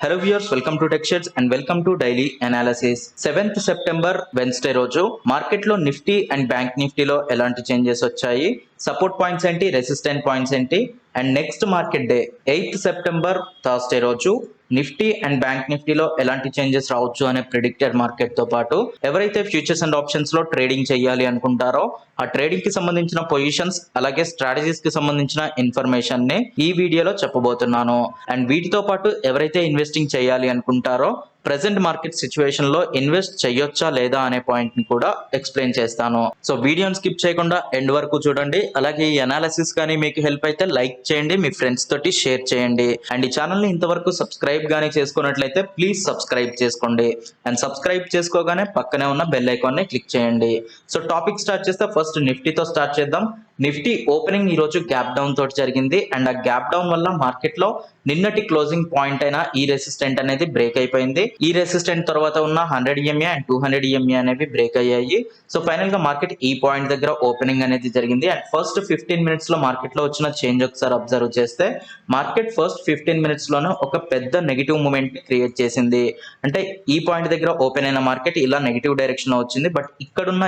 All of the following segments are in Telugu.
Hello viewers, welcome to tech shares and welcome to daily analysis. 7th September Wednesday రోజు మార్కెట్లో నిఫ్టీ అండ్ బ్యాంక్ నిఫ్టీలో ఎలాంటి చేంజెస్ వచ్చాయి, సపోర్ట్ పాయింట్స్ ఏంటి, రెసిస్టెంట్ పాయింట్స్ ఏంటి, and next market day 8th September Thursday రోజు నిఫ్టీ అండ్ బ్యాంక్ నిఫ్టీలో ఎలాంటి చేంజెస్ రావచ్చు అనే ప్రిడిక్టెడ్ మార్కెట్ తో పాటు ఎవరైతే ఫ్యూచర్స్ అండ్ ఆప్షన్స్ లో ట్రేడింగ్ చేయాలి అనుకుంటారో ఆ ట్రేడింగ్ కి సంబంధించిన పొజిషన్స్ అలాగే స్ట్రాటజీస్ కి సంబంధించిన ఇన్ఫర్మేషన్ ని ఈ వీడియోలో చెప్పబోతున్నాను. అండ్ వీటితో పాటు ఎవరైతే ఇన్వెస్టింగ్ చేయాలి అనుకుంటారో ప్రెసెంట్ మార్కెట్ సిచ్యువేషన్ లో ఇన్వెస్ట్ చేయొచ్చా లేదా అనే పాయింట్ ని కూడా ఎక్స్ప్లెయిన్ చేస్తాను. సో వీడియోని స్కిప్ చేయకుండా ఎండ్ వరకు చూడండి. అలాగే ఈ అనాలిసిస్ కానీ మీకు హెల్ప్ అయితే లైక్ చేయండి, మీ ఫ్రెండ్స్ తోటి షేర్ చేయండి. అండ్ ఈ ఛానల్ ని ఇంతవరకు సబ్స్క్రైబ్ గానీ చేసుకున్నట్లయితే ప్లీజ్ సబ్స్క్రైబ్ చేసుకోండి. అండ్ సబ్స్క్రైబ్ చేసుకోగానే పక్కనే ఉన్న బెల్ ఐకాన్ ని క్లిక్ చేయండి. సో టాపిక్ స్టార్ట్ చేస్తే ఫస్ట్ నిఫ్టీతో స్టార్ట్ చేద్దాం. నిఫ్టీ ఓపెనింగ్ ఈ రోజు గ్యాప్ డౌన్ తోటి జరిగింది. అండ్ ఆ గ్యాప్ డౌన్ వల్ల మార్కెట్ లో నిన్నటి క్లోజింగ్ పాయింట్ అయిన ఈ రెసిస్టెంట్ అనేది బ్రేక్ అయిపోయింది. ఈ రెసిస్టెంట్ తర్వాత ఉన్న 100 EMA అండ్ 200 EMA అనేవి బ్రేక్ అయ్యాయి. సో ఫైనల్ గా మార్కెట్ ఈ పాయింట్ దగ్గర ఓపెనింగ్ అనేది జరిగింది. అండ్ ఫస్ట్ 15 మినిట్స్ లో మార్కెట్ లో వచ్చిన చేంజ్ ఒకసారి అబ్జర్వ్ చేస్తే మార్కెట్ ఫస్ట్ 15 మినిట్స్ లోనే ఒక పెద్ద నెగిటివ్ మూమెంట్ ని క్రియేట్ చేసింది. అంటే ఈ పాయింట్ దగ్గర ఓపెన్ అయిన మార్కెట్ ఇలా నెగిటివ్ డైరెక్షన్ లో వచ్చింది. బట్ ఇక్కడున్న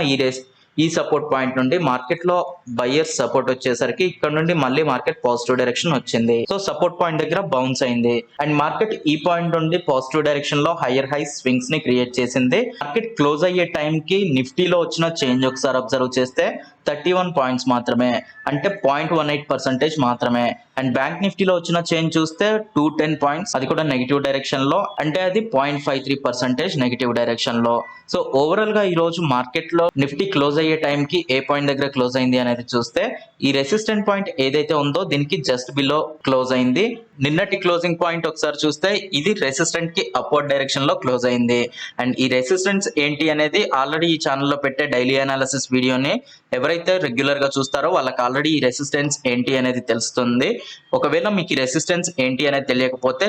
ఈ సపోర్ట్ పాయింట్ నుండి మార్కెట్ లో బయర్స్ సపోర్ట్ వచ్చేసరికి ఇక్కడ నుండి మళ్ళీ మార్కెట్ పాజిటివ్ డైరెక్షన్ వచ్చింది. సో సపోర్ట్ పాయింట్ దగ్గర బౌన్స్ అయింది. అండ్ మార్కెట్ ఈ పాయింట్ నుండి పాజిటివ్ డైరెక్షన్ లో హైయర్ హై స్వింగ్స్ ని క్రియేట్ చేసింది. మార్కెట్ క్లోజ్ అయ్యే టైం కి నిఫ్టీలో వచ్చిన చేంజ్ ఒకసారి అబ్జర్వ్ చేస్తే 31 పాయింట్స్ మాత్రమే, అంటే 0.18% మాత్రమే. అండ్ బ్యాంక్ నిఫ్టీలో వచ్చిన చేంజ్ చూస్తే 210 పాయింట్స్, అది కూడా నెగిటివ్ డైరెక్షన్ లో, అంటే అది 0.53% నెగిటివ్ డైరెక్షన్ లో. సో ఓవరాల్ గా ఈ రోజు మార్కెట్ లో నిఫ్టీ క్లోజ్ అయ్యే టైం కి ఏ పాయింట్ దగ్గర క్లోజ్ అయింది అనేది చూస్తే ఈ రెసిస్టెంట్ పాయింట్ ఏదైతే ఉందో దీనికి జస్ట్ బిలో క్లోజ్ అయింది. నిన్నటి క్లోజింగ్ పాయింట్ ఒకసారి చూస్తే ఇది రెసిస్టెంట్ కి అప్వర్డ్ డైరెక్షన్ లో క్లోజ్ అయింది. అండ్ ఈ రెసిస్టెన్స్ ఏంటి అనేది ఆల్రెడీ ఈ ఛానల్లో పెట్టే డైలీ అనాలిసిస్ వీడియోని ఎవరైతే రెగ్యులర్ గా చూస్తారో వాళ్ళకి ఆల్రెడీ ఈ రెసిస్టెన్స్ ఏంటి అనేది తెలుస్తుంది. ఒకవేళ మీకు ఈ రెసిస్టెన్స్ ఏంటి అనేది తెలియకపోతే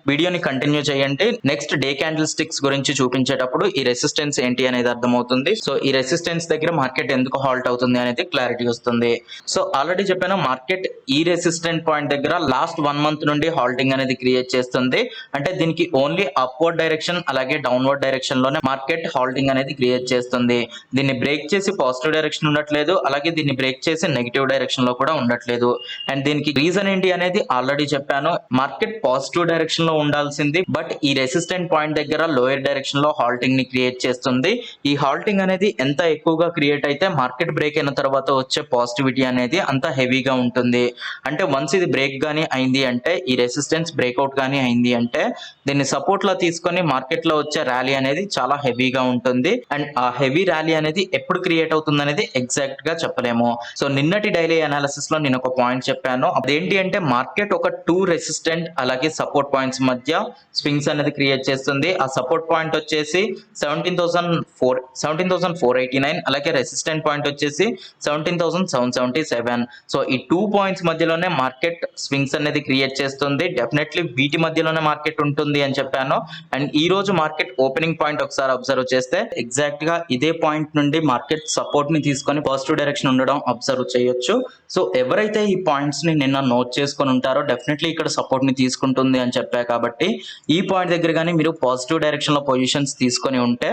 వీడియోని కంటిన్యూ చేయండి. నెక్స్ట్ డే క్యాండిల్ స్టిక్స్ గురించి చూపించేటప్పుడు ఈ రెసిస్టెన్స్ ఏంటి అనేది అర్థమవుతుంది. సో ఈ రెసిస్టెన్స్ దగ్గర మార్కెట్ ఎందుకు హాల్ట్ అవుతుంది అనేది క్లారిటీ వస్తుంది. సో ఆల్రెడీ చెప్పాను, మార్కెట్ ఈ రెసిస్టెంట్ పాయింట్ దగ్గర లాస్ట్ 1 మంత్ నుండి హాల్టింగ్ అనేది క్రియేట్ చేస్తుంది. అంటే దీనికి ఓన్లీ అప్వర్డ్ డైరెక్షన్ అలాగే డౌన్వర్డ్ డైరెక్షన్ లోనే మార్కెట్ హాల్టింగ్ అనేది క్రియేట్ చేస్తుంది. దీన్ని బ్రేక్ చేసి పాజిటివ్ డైరెక్షన్ ఉండట్లేదు, అలాగే దీన్ని బ్రేక్ చేసి నెగిటివ్ డైరెక్షన్ లో కూడా ఉండట్లేదు. అండ్ దీనికి రీజన్ ఏంటి అనేది ఆల్రెడీ చెప్పాను. మార్కెట్ పాజిటివ్ డైరెక్షన్ లో ఉండాల్సింది, బట్ ఈ రెసిస్టెంట్ పాయింట్ దగ్గర లోయర్ డైరెక్షన్ లో హాల్టింగ్ ని క్రియేట్ చేస్తుంది. ఈ హాల్టింగ్ అనేది ఎంత ఎక్కువగా క్రియేట్ అయితే మార్కెట్ బ్రేక్ అయిన తర్వాత వచ్చే పాజిటివిటీ అనేది అంత హెవీగా ఉంటుంది. అంటే వన్స్ ఇది బ్రేక్ గానీ అయింది అంటే, ఈ రెసిస్టెన్స్ బ్రేక్అవుట్ గానీ అయింది అంటే దీన్ని సపోర్ట్ లా తీసుకొని మార్కెట్ లో వచ్చే ర్యాలీ అనేది చాలా హెవీగా ఉంటుంది. అండ్ ఆ హెవీ ర్యాలీ అనేది ఎప్పుడు క్రియేట్ అవుతుంది అనేది ఎగ్జాక్ట్ గా చెప్పలేము. సో నిన్నటి డైలీ అనాలిసిస్ లో నేను ఒక పాయింట్ చెప్పాను, అదేంటి అంటే మార్కెట్ ఒక 2 రెసిస్టెంట్ అలాగే సపోర్ట్ పాయింట్స్ మధ్య స్వింగ్స్ అనేది క్రియేట్ చేస్తుంది. ఆ సపోర్ట్ పాయింట్ వచ్చేసి 17,489, అలాగే రెసిస్టెంట్ పాయింట్ వచ్చేసి 17,777. సో ఈ 2 పాయింట్స్ మధ్యలోనే మార్కెట్ స్వింగ్స్ అనేది క్రియేట్ చేస్తుంది. డెఫినెట్లీ వీటి మధ్యలోనే మార్కెట్ ఉంటుంది అని చెప్పాను. అండ్ ఈ రోజు మార్కెట్ ఓపెనింగ్ పాయింట్ ఒకసారి అబ్జర్వ్ చేస్తే ఎగ్జాక్ట్ గా ఇదే పాయింట్ నుండి మార్కెట్ సపోర్ట్ ని తీసుకొని పాజిటివ్ డైరెక్షన్ ఉండడం అబ్జర్వ్ చేయొచ్చు. సో ఎవరైతే ఈ పాయింట్స్ ని నిన్న నోట్ చేసుకొని ఉంటారో డెఫినెట్లీ ఇక్కడ సపోర్ట్ ని తీసుకుంటుంది అని చెప్పా కాబట్టి ఈ పాయింట్ దగ్గర కానీ మీరు పాజిటివ్ డైరెక్షన్ లో పొజిషన్స్ తీసుకొని ఉంటే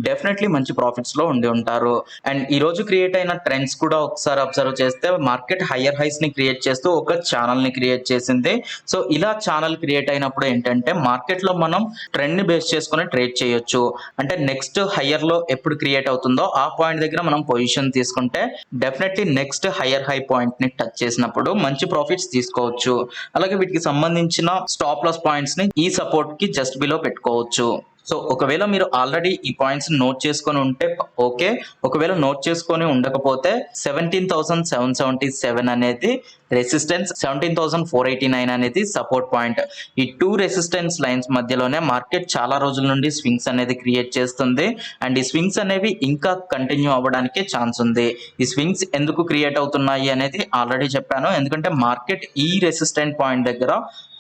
డెఫినెట్లీ మంచి ప్రాఫిట్స్ లో ఉండి ఉంటారు. అండ్ ఈ రోజు క్రియేట్ అయిన ట్రెండ్స్ కూడా ఒకసారి అబ్జర్వ్ చేస్తే మార్కెట్ హయ్యర్ హైస్ ని క్రియేట్ చేస్తూ ఒక ఛానల్ ని క్రియేట్ చేసింది. సో ఇలా ఛానల్ క్రియేట్ అయినప్పుడు ఏంటంటే మార్కెట్ లో మనం ట్రెండ్ ని బేస్ చేసుకొని ట్రేడ్ చేయొచ్చు. అంటే నెక్స్ట్ హయ్యర్ లో ఎప్పుడు క్రియేట్ అవుతుందో ఆ పాయింట్ దగ్గర మనం పొజిషన్ తీసుకుంటే definitely next higher high point ని టచ్ చేసినప్పుడు మంచి ప్రాఫిట్స్ తీసుకోవచ్చు. అలాగే వీటికి సంబంధించిన స్టాప్ లాస్ పాయింట్స్ ని ఈ సపోర్ట్ కి జస్ట్ బిలో పెట్టుకోవచ్చు. సో ఒకవేళ మీరు ఆల్రెడీ ఈ పాయింట్స్ నోట్ చేసుకొని ఉంటే ఓకే, ఒకవేళ నోట్ చేసుకొని ఉండకపోతే 17,777 అనేది రెసిస్టెన్స్, 17,489 అనేది సపోర్ట్ పాయింట్. ఈ 2 రెసిస్టెన్స్ లైన్స్ మధ్యలోనే మార్కెట్ చాలా రోజుల నుండి స్వింగ్స్ అనేది క్రియేట్ చేస్తుంది. అండ్ ఈ స్వింగ్స్ అనేవి ఇంకా కంటిన్యూ అవ్వడానికి ఛాన్స్ ఉంది. ఈ స్వింగ్స్ ఎందుకు క్రియేట్ అవుతున్నాయి అనేది ఆల్రెడీ చెప్పాను, ఎందుకంటే మార్కెట్ ఈ రెసిస్టెంట్ పాయింట్ దగ్గర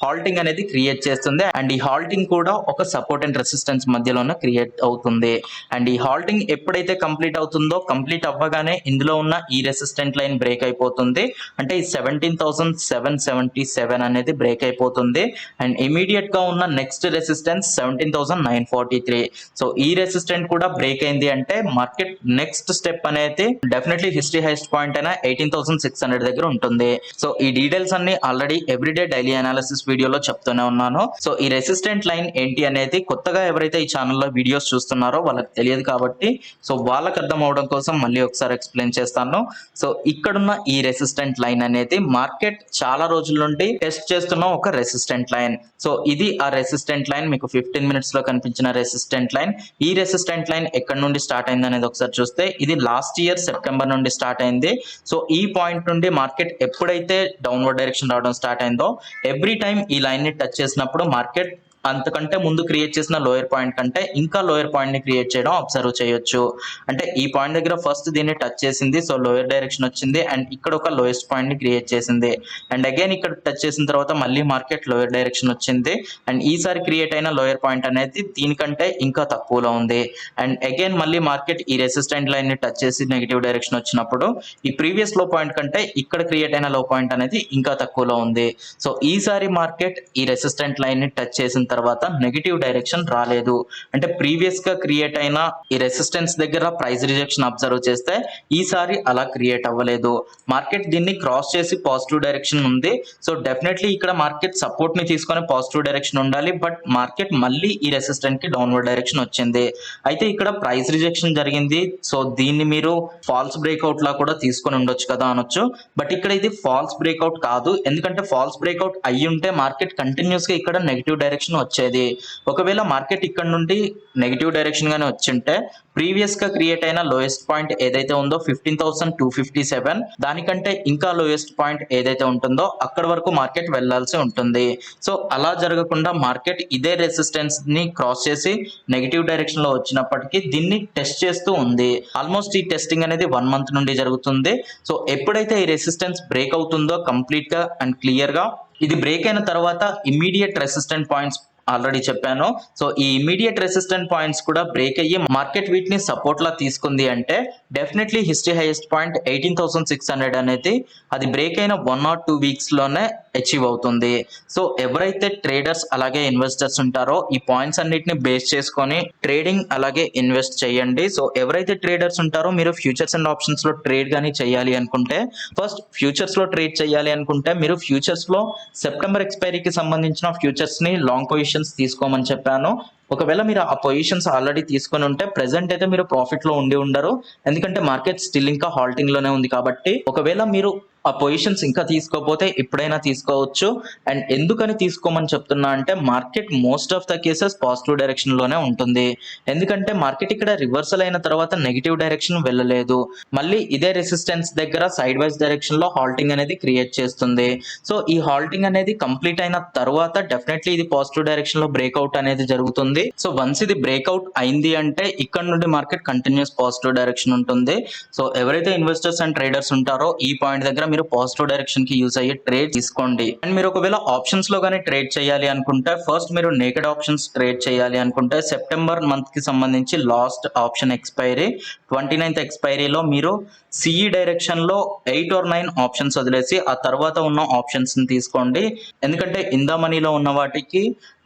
హాల్టింగ్ అనేది క్రియేట్ చేస్తుంది అండ్ ఈ హాల్టింగ్ కూడా ఒక సపోర్ట్ అండ్ రెసిస్టెన్స్ మధ్యలోనే క్రియేట్ అవుతుంది అండ్ ఈ హాల్టింగ్ ఎప్పుడైతే కంప్లీట్ అవుతుందో కంప్లీట్ అవ్వగానే ఇందులో ఉన్న ఈ రెసిస్టెంట్ లైన్ బ్రేక్ అయిపోతుంది అంటే ఈ 17,777 అనేది బ్రేక్ అయిపోతుంది అండ్ ఇమీడియట్ గా ఉన్న నెక్స్ట్ రెసిస్టెన్స్ 17,943 సో ఈ రెసిస్టెంట్ కూడా బ్రేక్ అయింది అంటే మార్కెట్ నెక్స్ట్ స్టెప్ అనేది డెఫినెట్లీ హిస్టరీ హైయెస్ట్ పాయింట్ అయినా 18,600 దగ్గర ఉంటుంది సో ఈ డీటెయిల్స్ అన్ని ఆల్రెడీ ఎవ్రీడే డైలీ అనాలిసిస్ వీడియోలో చెప్తూనే ఉన్నాను సో ఈ రెసిస్టెంట్ లైన్ ఏంటి అనేది కొత్తగా ఎవరైతే ఈ ఛానల్లో వీడియోస్ చూస్తున్నారో వాళ్ళకి తెలియదు కాబట్టి సో వాళ్ళకి అర్థం అవడం కోసం మళ్ళీ ఒకసారి ఎక్స్ప్లెయిన్ చేస్తాను సో ఇక్కడున్న ఈ రెసిస్టెంట్ లైన్ అనేది మార్కెట్ చాలా రోజుల నుండి టెస్ట్ చేస్తున్న ఒక రెసిస్టెంట్ లైన్ సో ఇది ఆ రెసిస్టెంట్ లైన్ మీకు 15 మినిట్స్ లో కనిపించిన రెసిస్టెంట్ లైన్ ఈ రెసిస్టెంట్ లైన్ ఎక్కడ నుండి స్టార్ట్ అయింది అనేది ఒకసారి చూస్తే ఇది లాస్ట్ ఇయర్ సెప్టెంబర్ నుండి స్టార్ట్ అయింది సో ఈ పాయింట్ నుండి మార్కెట్ ఎప్పుడైతే డౌన్వర్డ్ డైరెక్షన్ రావడం స్టార్ట్ అయిందో ఎవ్రీ టైం ఈ లైన్ ని టచ్ చేసినప్పుడు మార్కెట్ అంతకంటే ముందు క్రియేట్ చేసిన లోయర్ పాయింట్ కంటే ఇంకా లోయర్ పాయింట్ ని క్రియేట్ చేయడం అబ్జర్వ్ చేయొచ్చు అంటే ఈ పాయింట్ దగ్గర ఫస్ట్ దీన్ని టచ్ చేసింది సో లోయర్ డైరెక్షన్ వచ్చింది అండ్ ఇక్కడ ఒక లోయెస్ట్ పాయింట్ ని క్రియేట్ చేసింది అండ్ అగైన్ ఇక్కడ టచ్ చేసిన తర్వాత మళ్ళీ మార్కెట్ లోయర్ డైరెక్షన్ వచ్చింది అండ్ ఈసారి క్రియేట్ అయిన లోయర్ పాయింట్ అనేది దీనికంటే ఇంకా తక్కువలో ఉంది అండ్ అగైన్ మళ్ళీ మార్కెట్ ఈ రెసిస్టెంట్ లైన్ ని టచ్ చేసి నెగిటివ్ డైరెక్షన్ వచ్చినప్పుడు ఈ ప్రీవియస్ లో పాయింట్ కంటే ఇక్కడ క్రియేట్ అయిన లో పాయింట్ అనేది ఇంకా తక్కువలో ఉంది సో ఈసారి మార్కెట్ ఈ రెసిస్టెంట్ లైన్ ని టచ్ చేసిన తర్వాత నెగిటివ్ డైరెక్షన్ రాలేదు అంటే ప్రీవియస్ గా క్రియేట్ అయిన ఈ రెసిస్టెన్స్ దగ్గర ప్రైస్ రిజెక్షన్ అబ్జర్వ్ చేస్తే ఈసారి అలా క్రియేట్ అవ్వలేదు మార్కెట్ దీన్ని క్రాస్ చేసి పాజిటివ్ డైరెక్షన్ ఉంది సో డెఫినెట్లీ ఇక్కడ మార్కెట్ సపోర్ట్ ని తీసుకొని పాజిటివ్ డైరెక్షన్ ఉండాలి బట్ మార్కెట్ మళ్ళీ ఈ రెసిస్టెంట్ కి డౌన్వర్డ్ డైరెక్షన్ వచ్చింది అయితే ఇక్కడ ప్రైస్ రిజెక్షన్ జరిగింది సో దీన్ని మీరు ఫాల్స్ బ్రేక్అవుట్ లా కూడా తీసుకొని ఉండొచ్చు కదా అనొచ్చు బట్ ఇక్కడ ఇది ఫాల్స్ బ్రేక్అవుట్ కాదు ఎందుకంటే ఫాల్స్ బ్రేక్అవుట్ అయ్యి ఉంటే మార్కెట్ కంటిన్యూస్ గా ఇక్కడ నెగిటివ్ డైరెక్షన్ వచ్చేది ఒకవేళ మార్కెట్ ఇక్కడ నుండి నెగిటివ్ డైరెక్షన్ గానే వచ్చింటే ప్రీవియస్ గా క్రియేట్ అయిన లోయెస్ట్ పాయింట్ ఏదైతే ఉందో 15,257 దానికంటే ఇంకా లోయెస్ట్ పాయింట్ ఏదైతే ఉంటుందో అక్కడ వరకు మార్కెట్ వెళ్లాల్సి ఉంటుంది సో అలా జరగకుండా మార్కెట్ ఇదే రెసిస్టెన్స్ ని క్రాస్ చేసి నెగిటివ్ డైరెక్షన్ లో వచ్చినప్పటికీ దీన్ని టెస్ట్ చేస్తూ ఉంది ఆల్మోస్ట్ ఈ టెస్టింగ్ అనేది 1 మంత్ నుండి జరుగుతుంది సో ఎప్పుడైతే ఈ రెసిస్టెన్స్ బ్రేక్ అవుతుందో కంప్లీట్ గా అండ్ క్లియర్ గా ఇది బ్రేక్ అయిన తర్వాత ఇమ్మీడియట్ రెసిస్టెంట్ పాయింట్స్ ఆల్రెడీ చెప్పాను సో ఈ ఇమీడియట్ రెసిస్టెంట్ పాయింట్స్ కూడా బ్రేక్ అయ్యి మార్కెట్ వీటిని సపోర్ట్ లా తీసుకుంది అంటే డెఫినెట్లీ హిస్టరీ హైయెస్ట్ పాయింట్ 18,600 అనేది అది బ్రేక్ అయిన 1 or 2 వీక్స్ లోనే అచీవ్ అవుతుంది సో ఎవరైతే ట్రేడర్స్ అలాగే ఇన్వెస్టర్స్ ఉంటారో ఈ పాయింట్స్ అన్నిటిని బేస్ చేసుకొని ట్రేడింగ్ అలాగే ఇన్వెస్ట్ చేయండి సో ఎవరైతే ట్రేడర్స్ ఉంటారో మీరు ఫ్యూచర్స్ అండ్ ఆప్షన్స్ లో ట్రేడ్ గానీ చేయాలి అనుకుంటే ఫస్ట్ ఫ్యూచర్స్ లో ట్రేడ్ చేయాలి అనుకుంటే మీరు ఫ్యూచర్స్ లో సెప్టెంబర్ ఎక్స్పైరీకి సంబంధించిన ఫ్యూచర్స్ ని లాంగ్ పొజిషన్స్ తీసుకోమని చెప్పాను ఒకవేళ మీరు ఆ పొజిషన్స్ ఆల్రెడీ తీసుకొని ఉంటే ప్రెసెంట్ అయితే మీరు ప్రాఫిట్ లో ఉండి ఉండరు ఎందుకంటే మార్కెట్ స్టిల్ ఇంకా హాల్టింగ్ లోనే ఉంది కాబట్టి ఒకవేళ మీరు ఆ పొజిషన్స్ ఇంకా తీసుకోకపోతే ఎప్పుడైనా తీసుకోవచ్చు అండ్ ఎందుకని తీసుకోమని చెప్తున్నా అంటే market most of the cases positive direction లోనే ఉంటుంది ఎందుకంటే మార్కెట్ ఇక్కడ రివర్సల్ అయిన తర్వాత నెగిటివ్ డైరెక్షన్ వెళ్ళలేదు మళ్ళీ ఇదే రెసిస్టెన్స్ దగ్గర సైడ్ వైజ్ డైరెక్షన్ లో హాల్టింగ్ అనేది క్రియేట్ చేస్తుంది సో ఈ హాల్టింగ్ అనేది కంప్లీట్ అయిన తర్వాత డెఫినెట్లీ ఇది పాజిటివ్ డైరెక్షన్ లో బ్రేక్అవుట్ అనేది జరుగుతుంది సో వన్స్ ఇది బ్రేక్అవుట్ అయింది అంటే ఇక్కడ నుండి మార్కెట్ కంటిన్యూస్ పాజిటివ్ డైరెక్షన్ ఉంటుంది సో ఎవరైతే ఇన్వెస్టర్స్ అండ్ ట్రేడర్స్ ఉంటారో ఈ పాయింట్ దగ్గర మీరు పాజిటివ్ డైరెక్షన్ కి యూజ్ అయ్యే ట్రేడ్ తీసుకోండి అండ్ మీరు ఒకవేళ ఆప్షన్స్ లో గానీ ట్రేడ్ చేయాలి అనుకుంటే ఫస్ట్ మీరు నేకెడ్ ఆప్షన్స్ ట్రేడ్ చేయాలి అనుకుంటే సెప్టెంబర్ మంత్ కి సంబంధించి లాస్ట్ ఆప్షన్ ఎక్స్పైరీ 29th ఎక్స్పైరీలో మీరు సిఈ డైరెక్షన్ లో 8 or 9 ఆప్షన్స్ వదిలేసి ఆ తర్వాత ఉన్న ఆప్షన్స్ ని తీసుకోండి ఎందుకంటే ఇన్ ద మనీలో ఉన్న వాటికి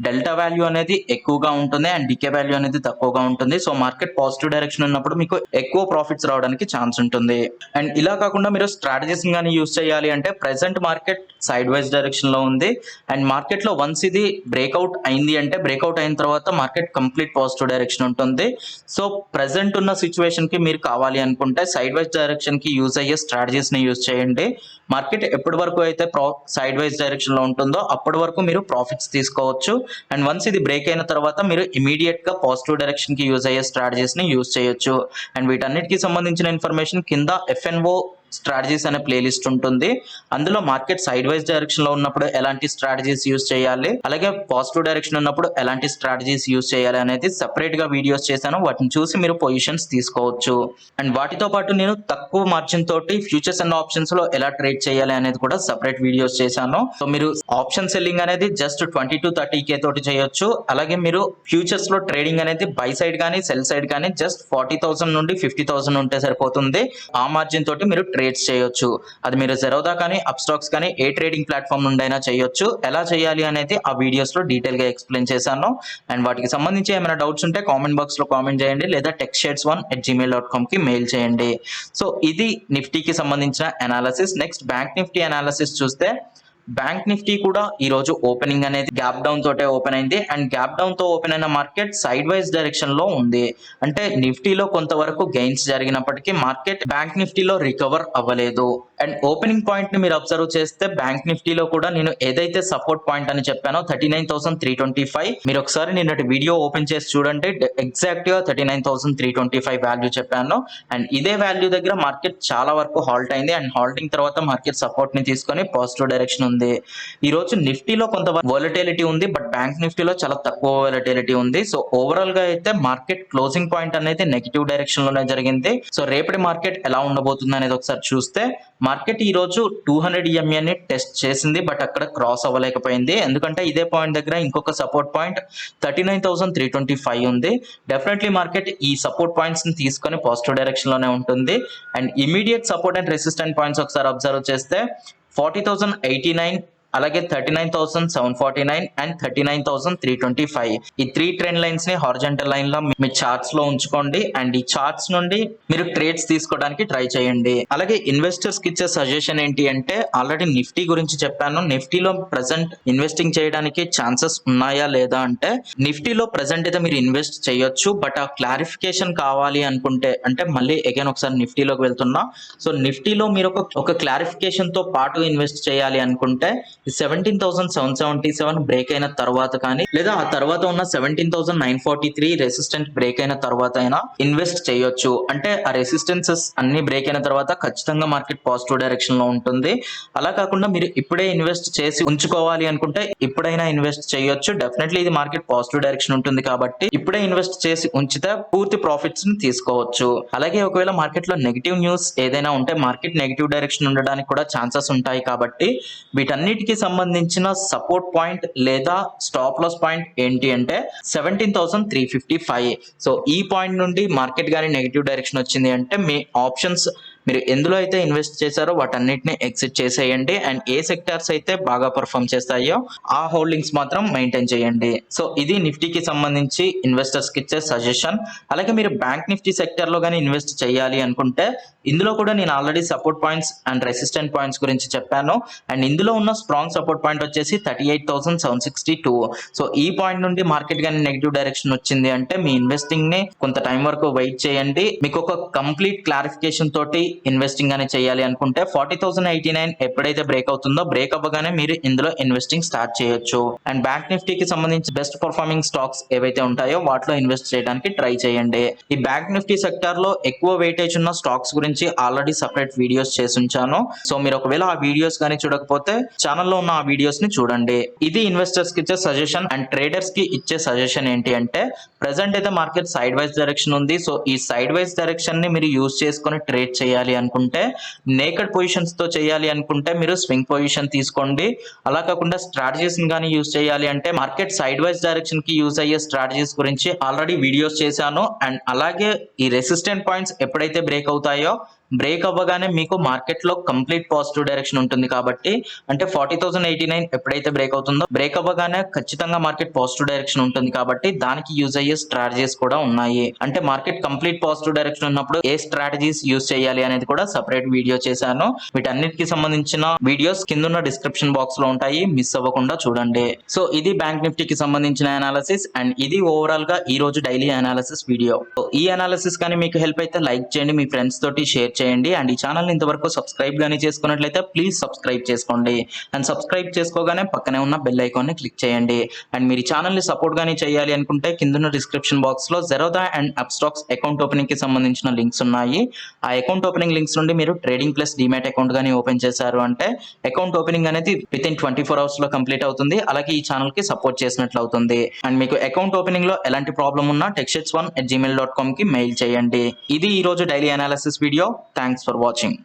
డెల్టా వాల్యూ అనేది ఎక్కువగా ఉంటుంది అండ్ డికే వాల్యూ అనేది తక్కువగా ఉంటుంది సో మార్కెట్ పాజిటివ్ డైరెక్షన్ ఉన్నప్పుడు మీకు ఎక్కువ ప్రాఫిట్స్ రావడానికి ఛాన్స్ ఉంటుంది అండ్ ఇలా కాకుండా మీరు స్ట్రాటజీస్ గానీ యూజ్ చేయాలి అంటే present market side wise direction లో ఉంది అండ్ మార్కెట్ లో వన్స్ ఇది బ్రేక్అవుట్ అయింది అంటే బ్రేక్అవుట్ అయిన తర్వాత మార్కెట్ కంప్లీట్ పాజిటివ్ డైరెక్షన్ ఉంటుంది సో ప్రెసెంట్ ఉన్న సిచ్యువేషన్ కి మీరు కావాలి అనుకుంటే సైడ్ వైజ్ డైరెక్షన్ కి యూజ్ అయ్యే స్ట్రాటజీస్ ని యూజ్ చేయండి మార్కెట్ ఎప్పటి వరకు అయితే సైడ్ వైజ్ డైరెక్షన్ లో ఉంటుందో అప్పటి వరకు మీరు ప్రాఫిట్స్ తీసుకోవచ్చు అండ్ వన్స్ ఇది బ్రేక్ అయిన తర్వాత మీరు ఇమీడియట్ గా పాజిటివ్ డైరెక్షన్ కి యూజ్ అయ్యే స్ట్రాటజీస్ ని యూజ్ చేయొచ్చు అండ్ వీటన్నిటికి సంబంధించిన ఇన్ఫర్మేషన్ కింద FNO స్ట్రాటజీస్ అనే ప్లేలిస్ట్ ఉంటుంది. అందులో మార్కెట్ సైడ్ వైజ్ డైరెక్షన్ లో ఉన్నప్పుడు ఎలాంటి స్ట్రాటజీస్ యూజ్ చేయాలి, అలాగే పాజిటివ్ డైరెక్షన్ ఉన్నప్పుడు ఎలాంటి స్ట్రాటజీస్ యూజ్ చేయాలి అనేది సెపరేట్ గా వీడియోస్ చేశాను. వాటిని చూసి మీరు పొజిషన్స్ తీసుకోవచ్చు. అండ్ వాటితో పాటు నేను తక్కువ మార్జిన్ తోటి ఫ్యూచర్స్ అండ్ ఆప్షన్స్ లో ఎలా ట్రేడ్ చేయాలి అనేది కూడా సెపరేట్ వీడియోస్ చేశాను. సో మీరు ఆప్షన్ సెల్లింగ్ అనేది జస్ట్ 20 to 30K తోటి చేయొచ్చు. అలాగే మీరు ఫ్యూచర్స్ లో ట్రేడింగ్ అనేది బై సైడ్ కానీ సెల్ సైడ్ కానీ జస్ట్ 40,000 నుండి 50,000 ఉంటే సరిపోతుంది. ఆ మార్జిన్ తోటి మీరు ట్రేడ్స్ చేయొచ్చు. అది మీరు జెరోదా కానీ అప్స్టాక్స్ కానీ ఏ ట్రేడింగ్ ప్లాట్ఫామ్ నుండి అయినా చేయొచ్చు. ఎలా చేయాలి అనేది ఆ వీడియోస్ లో డీటెయిల్ గా ఎక్స్ప్లెయిన్ చేశాను. అండ్ వాటికి సంబంధించి ఏమైనా డౌట్స్ ఉంటే కామెంట్ బాక్స్ లో కామెంట్ చేయండి, లేదా techshades1@gmail.com కి మెయిల్ చేయండి. సో ఇది నిఫ్టీకి సంబంధించిన analysis. Next bank Nifty analysis చూస్తే బ్యాంక్ నిఫ్టీ కూడా ఈ రోజు ఓపెనింగ్ అనేది గ్యాప్ డౌన్ తోటే ఓపెన్ అయింది. అండ్ గ్యాప్ డౌన్ తో ఓపెన్ అయిన మార్కెట్ సైడ్ వైజ్ డైరెక్షన్ లో ఉంది. అంటే నిఫ్టీలో కొంతవరకు గెయిన్స్ జరిగినప్పటికీ మార్కెట్ బ్యాంక్ నిఫ్టీలో రికవర్ అవ్వలేదు. అండ్ ఓపెనింగ్ పాయింట్ ని మీరు అబ్జర్వ్ చేస్తే బ్యాంక్ నిఫ్టీలో కూడా నేను ఏదైతే సపోర్ట్ పాయింట్ అని చెప్పానో 39,325, మీరు ఒకసారి నిన్నటి వీడియో ఓపెన్ చేసి చూడండి. ఎగ్జాక్ట్ గా 39,325 వాల్యూ చెప్పాను. అండ్ ఇదే వాల్యూ దగ్గర మార్కెట్ చాలా వరకు హాల్ట్ అయింది. అండ్ హాల్టింగ్ తర్వాత మార్కెట్ సపోర్ట్ ని తీసుకొని పాజిటివ్ డైరెక్షన్ ఉంది. ఈ రోజు నిఫ్టీలో కొంత వోలటిలిటీ ఉంది, బట్ బ్యాంక్ నిఫ్టీలో చాలా తక్కువ వోలటిలిటీ ఉంది. సో ఓవరాల్ గా అయితే మార్కెట్ క్లోజింగ్ పాయింట్ అనేది నెగిటివ్ డైరెక్షన్ లోనే జరిగింది. సో రేపటి మార్కెట్ ఎలా ఉండబోతుంది అనేది ఒకసారి చూస్తే మార్కెట్ ఈ రోజు 200 EMA ని టెస్ట్ చేసింది, బట్ అక్కడ క్రాస్ అవ్వలేకపోయింది. ఎందుకంటే ఇదే పాయింట్ దగ్గర ఇంకొక సపోర్ట్ పాయింట్ 39,325 ఉంది. డెఫినెట్లీ మార్కెట్ ఈ సపోర్ట్ పాయింట్స్ ని తీసుకొని పాజిటివ్ డైరెక్షన్ లోనే ఉంటుంది. And immediate support and resistant points ఒకసారి అబ్జర్వ్ చేస్తే 40,089, అలాగే 39,749 అండ్ 39,325. ఈ 3 ట్రెండ్ లైన్స్ ని హారిజాంటల్ లైన్ లో మీ చార్ట్స్ లో ఉంచుకోండి. అండ్ ఈ చార్ట్స్ నుండి మీరు ట్రేడ్స్ తీసుకోవడానికి ట్రై చేయండి. అలాగే ఇన్వెస్టర్స్ కి ఇచ్చే సజెషన్ ఏంటి అంటే, ఆల్రెడీ నిఫ్టీ గురించి చెప్పాను. నిఫ్టీలో ప్రెసెంట్ ఇన్వెస్టింగ్ చేయడానికి ఛాన్సెస్ ఉన్నాయా లేదా అంటే, నిఫ్టీలో ప్రెసెంట్ అయితే మీరు ఇన్వెస్ట్ చేయొచ్చు. బట్ ఆ క్లారిఫికేషన్ కావాలి అనుకుంటే, అంటే మళ్ళీ అగైన్ ఒకసారి నిఫ్టీలోకి వెళ్తున్నా. సో నిఫ్టీలో మీరు ఒక క్లారిఫికేషన్ తో పాటు ఇన్వెస్ట్ చేయాలి అనుకుంటే 17,777 బ్రేక్ అయిన తర్వాత కానీ, లేదా ఆ తర్వాత ఉన్న 17,943 రెసిస్టెంట్ బ్రేక్ అయిన తర్వాత అయినా ఇన్వెస్ట్ చేయొచ్చు. అంటే ఆ రెసిస్టెన్సెస్ అన్ని బ్రేక్ అయిన తర్వాత ఖచ్చితంగా మార్కెట్ పాజిటివ్ డైరెక్షన్ లో ఉంటుంది. అలా కాకుండా మీరు ఇప్పుడే ఇన్వెస్ట్ చేసి ఉంచుకోవాలి అనుకుంటే ఇప్పుడైనా ఇన్వెస్ట్ చేయొచ్చు. డెఫినెట్లీ ఇది మార్కెట్ పాజిటివ్ డైరెక్షన్ ఉంటుంది కాబట్టి ఇప్పుడే ఇన్వెస్ట్ చేసి ఉంచితే పూర్తి ప్రాఫిట్స్ ని తీసుకోవచ్చు. అలాగే ఒకవేళ మార్కెట్ లో నెగిటివ్ న్యూస్ ఏదైనా ఉంటే మార్కెట్ నెగిటివ్ డైరెక్షన్ ఉండడానికి కూడా ఛాన్సెస్ ఉంటాయి. కాబట్టి వీటన్నిటికీ సంబంధించిన సపోర్ట్ పాయింట్ లేదా స్టాప్ లాస్ పాయింట్ ఏంటి అంటే 17,355. సో ఈ పాయింట్ నుండి మార్కెట్ గానీ నెగిటివ్ డైరెక్షన్ వచ్చింది అంటే మీ ఆప్షన్స్ మీరు ఎందులో అయితే ఇన్వెస్ట్ చేశారో వాటన్నిటిని ఎగ్జిట్ చేసేయండి. అండ్ ఏ సెక్టార్స్ అయితే బాగా పర్ఫామ్ చేస్తాయో ఆ హోల్డింగ్స్ మాత్రం మెయింటైన్ చేయండి. సో ఇది నిఫ్టీకి సంబంధించి ఇన్వెస్టర్స్ కి ఇచ్చే సజెషన్. అలాగే మీరు బ్యాంక్ నిఫ్టీ సెక్టర్ లో కానీ ఇన్వెస్ట్ చేయాలి అనుకుంటే ఇందులో కూడా నేను already support points and resistant points గురించి చెప్పాను. అండ్ ఇందులో ఉన్న స్ట్రాంగ్ సపోర్ట్ పాయింట్ వచ్చేసి 38,762. సో ఈ పాయింట్ నుండి మార్కెట్ గానీ నెగిటివ్ డైరెక్షన్ వచ్చింది అంటే మీ ఇన్వెస్టింగ్ ని కొంత టైం వరకు వెయిట్ చేయండి. మీకు ఒక కంప్లీట్ క్లారిఫికేషన్ తోటి ఇన్వెస్టింగ్ అని చేయాలి అనుకుంటే 40,089 ఎప్పుడైతే బ్రేక్ అవుతుందో బ్రేక్ అవ్వగానే మీరు ఇందులో ఇన్వెస్టింగ్ స్టార్ట్ చేయొచ్చు. అండ్ బ్యాంక్ నిఫ్టీకి సంబంధించి బెస్ట్ పర్ఫార్మింగ్ స్టాక్స్ ఏవైతే ఉంటాయో వాటిలో ఇన్వెస్ట్ చేయడానికి ట్రై చేయండి. ఈ బ్యాంక్ నిఫ్టీ సెక్టర్ లో ఎక్కువ వెయిటేజ్ ఉన్న స్టాక్స్ గురించి ఆల్రెడీ సెపరేట్ వీడియోస్ చేసి ఉంచాను. సో మీరు ఒకవేళ ఆ వీడియోస్ కానీ చూడకపోతే ఛానల్లో ఉన్న ఆ వీడియోస్ ని చూడండి. ఇది ఇన్వెస్టర్స్ కి ఇచ్చే సజెషన్. అండ్ ట్రేడర్స్ కి ఇచ్చే సజెషన్ ఏంటి అంటే, ప్రెసెంట్ అయితే మార్కెట్ సైడ్ వైజ్ డైరెక్షన్ ఉంది. సో ఈ సైడ్ వైజ్ డైరెక్షన్ ని మీరు యూజ్ చేసుకొని ట్రేడ్ చేయాలి అనుకుంటే, నేకెడ్ పొజిషన్స్ తో చేయాలి అనుకుంటే మీరు స్వింగ్ పొజిషన్ తీసుకోండి. అలా కాకుండా స్ట్రాటజీస్ ని కానీ యూజ్ చేయాలి అంటే మార్కెట్ సైడ్ వైజ్ డైరెక్షన్ కి యూజ్ అయ్యే స్ట్రాటజీస్ గురించి ఆల్రెడీ వీడియోస్ చేశాను. అండ్ అలాగే ఈ రెసిస్టెంట్ పాయింట్స్ ఎప్పుడైతే బ్రేక్ అవుతాయో బ్రేక్ అవ్వగానే మీకు మార్కెట్ లో కంప్లీట్ పాజిటివ్ డైరెక్షన్ ఉంటుంది. కాబట్టి అంటే 40,089 ఎప్పుడైతే బ్రేక్ అవుతుందో బ్రేక్ అవ్వగానే ఖచ్చితంగా మార్కెట్ పాజిటివ్ డైరెక్షన్ ఉంటుంది. కాబట్టి దానికి యూజ్ అయ్యే స్ట్రాటజీస్ కూడా ఉన్నాయి. అంటే మార్కెట్ కంప్లీట్ పాజిటివ్ డైరెక్షన్ ఉన్నప్పుడు ఏ స్ట్రాటజీస్ యూజ్ చేయాలి అనేది కూడా సెపరేట్ వీడియో చేశాను. వీటన్నిటికి సంబంధించిన వీడియోస్ కింద డిస్క్రిప్షన్ బాక్స్ లో ఉంటాయి, మిస్ అవ్వకుండా చూడండి. సో ఇది బ్యాంక్ నిఫ్టీకి సంబంధించిన అనాలిసిస్. అండ్ ఇది ఓవరాల్ గా ఈ రోజు డైలీ అనాలిసిస్ వీడియో. ఈ అనాలిసిస్ కానీ మీకు హెల్ప్ అయితే లైక్ చేయండి, మీ ఫ్రెండ్స్ తోటి షేర్ చేయండి. అండ్ ఈ ఛానల్ని ఇంతవరకు సబ్స్క్రైబ్ కానీ చేసుకున్నట్లయితే ప్లీజ్ సబ్స్క్రైబ్ చేసుకోండి. అండ్ సబ్స్క్రైబ్ చేసుకోగానే పక్కనే ఉన్న బెల్ ఐకాన్ని క్లిక్ చేయండి. అండ్ మీరు ఈ ఛానల్ని సపోర్ట్ కానీ చేయాలి అనుకుంటే కింద డిస్క్రిప్షన్ బాక్స్లో జెరోదా అండ్ అప్స్టాక్స్ అకౌంట్ ఓపెనింగ్కి సంబంధించిన లింక్స్ ఉన్నాయి. ఆ అకౌంట్ ఓపెనింగ్ లింక్స్ నుండి మీరు ట్రేడింగ్ ప్లస్ డిమాట్ అకౌంట్ కానీ ఓపెన్ చేశారు అంటే అకౌంట్ ఓపెనింగ్ అనేది విత్ ఇన్ 24 hours లో కంప్లీట్ అవుతుంది. అలాగే ఈ ఛానల్ కి సపోర్ట్ చేసినట్లు అవుతుంది. అండ్ మీకు అకౌంట్ ఓపెనింగ్ లో ఎలాంటి ప్రాబ్లం ఉన్నా techshits1@gmail.com కి మెయిల్ చేయండి. ఇది ఈ రోజు daily analysis video. Thanks for watching.